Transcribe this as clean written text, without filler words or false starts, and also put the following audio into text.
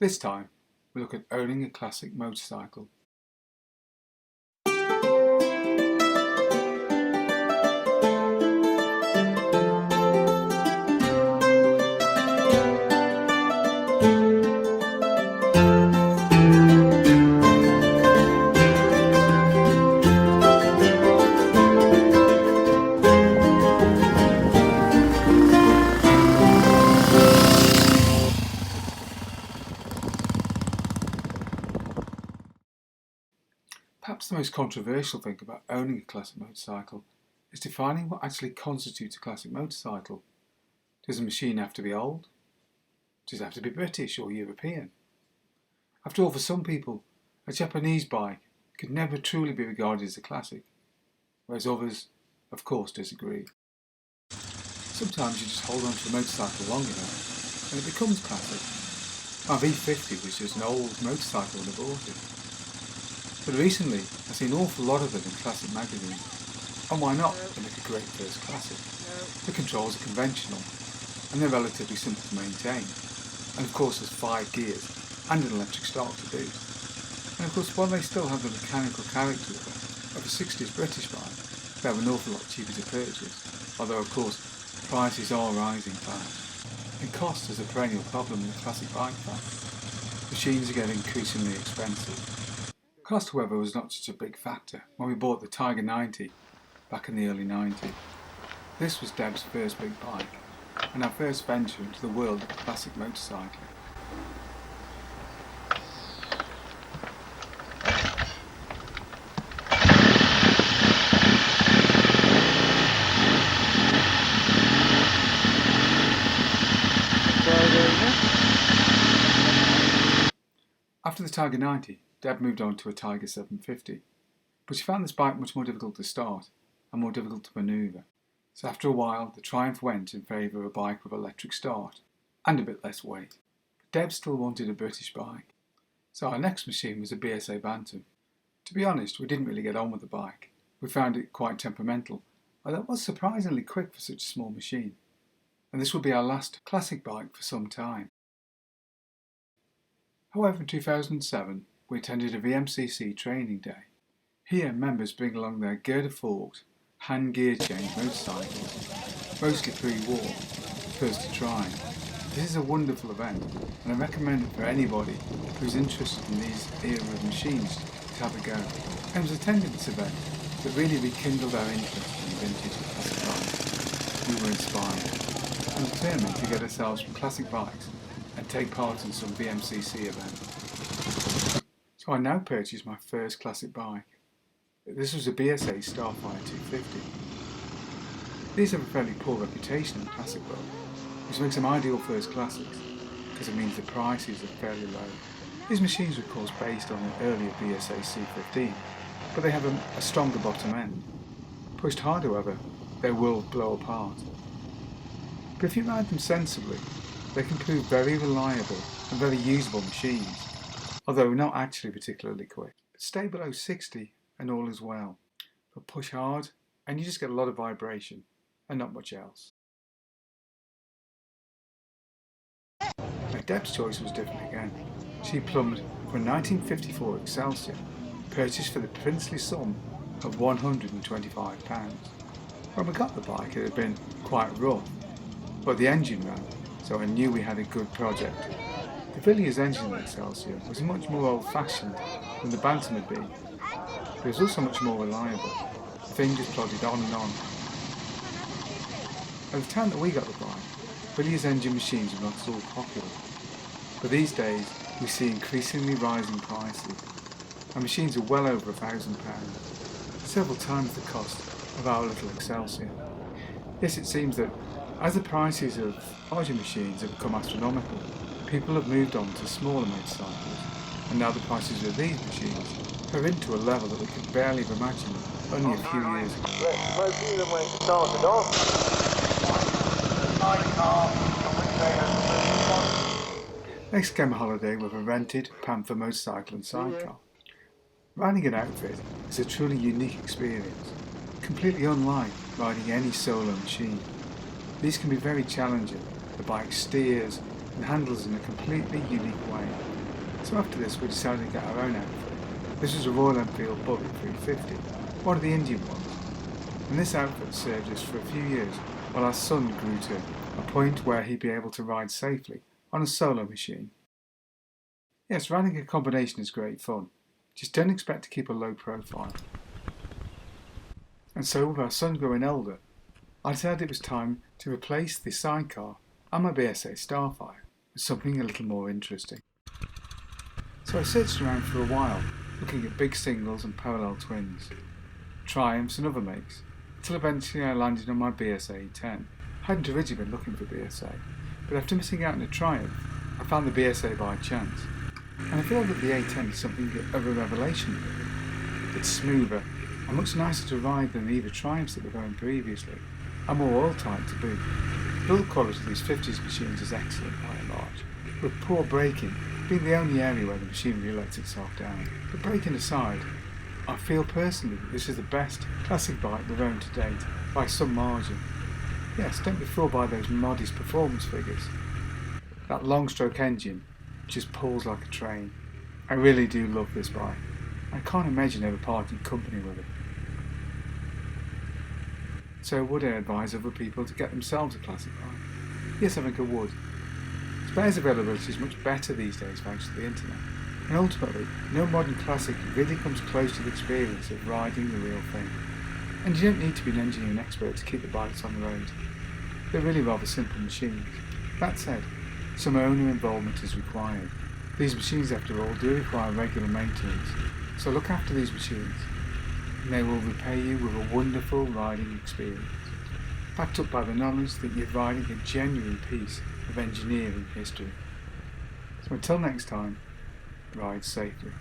This time, we look at owning a classic motorcycle. Perhaps the most controversial thing about owning a classic motorcycle is defining what actually constitutes a classic motorcycle. Does a machine have to be old? Does it have to be British or European? After all, for some people, a Japanese bike could never truly be regarded as a classic, whereas others, of course, disagree. Sometimes you just hold on to a motorcycle long enough and it becomes classic. My V50 was just an old motorcycle when I bought it. But recently, I've seen an awful lot of them in classic magazines. And why not? They make a great first classic. The controls are conventional, and they're relatively simple to maintain. And of course there's 5 gears, and an electric start to boot. And of course, while they still have the mechanical character of a 60s British bike, they're an awful lot cheaper to purchase. Although of course, prices are rising fast. And cost is a perennial problem in the classic bike factory. Machines are getting increasingly expensive. Cost, however, was not such a big factor when we bought the Tiger 90 back in the early 90s. This was Deb's first big bike, and our first venture into the world of classic motorcycling. After the Tiger 90, Deb moved on to a Tiger 750, but she found this bike much more difficult to start and more difficult to manoeuvre. So after a while, the Triumph went in favour of a bike with electric start and a bit less weight. But Deb still wanted a British bike, so our next machine was a BSA Bantam. To be honest, we didn't really get on with the bike. We found it quite temperamental, although it was surprisingly quick for such a small machine. And this would be our last classic bike for some time. However, in 2007, we attended a VMCC training day. Here, members bring along their girder-forked, hand gear change motorcycles, mostly pre-war, first to try. This is a wonderful event, and I recommend it for anybody who's interested in these era of machines to have a go. I was attending this event that really rekindled our interest in vintage classic bikes. We were inspired and determined to get ourselves from classic bikes and take part in some VMCC event. So I now purchased my first classic bike. This was a BSA Starfire 250. These have a fairly poor reputation in the classic world, which makes them ideal first classics, because it means the prices are fairly low. These machines were of course based on the earlier BSA C15, but they have a stronger bottom end. Pushed hard, however, they will blow apart. But if you ride them sensibly, they can prove very reliable and very usable machines, although not actually particularly quick. But stay below 60 and all is well. But push hard and you just get a lot of vibration and not much else. Now Deb's choice was different again. She plumbed for a 1954 Excelsior, purchased for the princely sum of £125. When we got the bike it had been quite rough, but the engine ran, so I knew we had a good project. The Villiers engine in the Excelsior was much more old-fashioned than the Bantam had been, but it was also much more reliable. The thing just plodded on and on. At the time that we got the bike, Villiers engine machines were not at all popular, but these days we see increasingly rising prices, and machines are well over £1,000, several times the cost of our little Excelsior. Yes, it seems that as the prices of larger machines have become astronomical, people have moved on to smaller motorcycles, and now the prices of these machines are into a level that we could barely have imagined only a few years ago. Next came a holiday with a rented Panther motorcycle and sidecar. Riding an outfit is a truly unique experience, completely unlike riding any solo machine. These can be very challenging. The bike steers and handles in a completely unique way. So after this we decided to get our own outfit. This was a Royal Enfield Bullet 350, one of the Indian ones, and this outfit served us for a few years while our son grew to a point where he'd be able to ride safely on a solo machine. Yes, riding a combination is great fun, just don't expect to keep a low profile. And so with our son growing older, I decided it was time to replace the sidecar and my BSA Starfire with something a little more interesting. So I searched around for a while, looking at big singles and parallel twins, Triumphs and other makes, until eventually I landed on my BSA A10. I hadn't originally been looking for BSA, but after missing out on a Triumph, I found the BSA by chance. And I feel that the A10 is something of a revelation really. It's smoother and much nicer to ride than either Triumphs that were going previously, and more oil-tight to boot. Build quality of these 50s machines is excellent by and large, with poor braking being the only area where the machinery lets itself down. But braking aside, I feel personally that this is the best classic bike we've owned to date, by some margin. Yes, don't be fooled by those modest performance figures. That long-stroke engine just pulls like a train. I really do love this bike. I can't imagine ever parting company with it. So would I advise other people to get themselves a classic bike? Yes, I think I would. Spares availability is much better these days thanks to the internet, and ultimately, no modern classic really comes close to the experience of riding the real thing. And you don't need to be an engineering expert to keep the bikes on the road. They're really rather simple machines. That said, some owner involvement is required. These machines, after all, do require regular maintenance, so look after these machines, and they will repay you with a wonderful riding experience, backed up by the knowledge that you're riding a genuine piece of engineering history. So until next time, ride safely.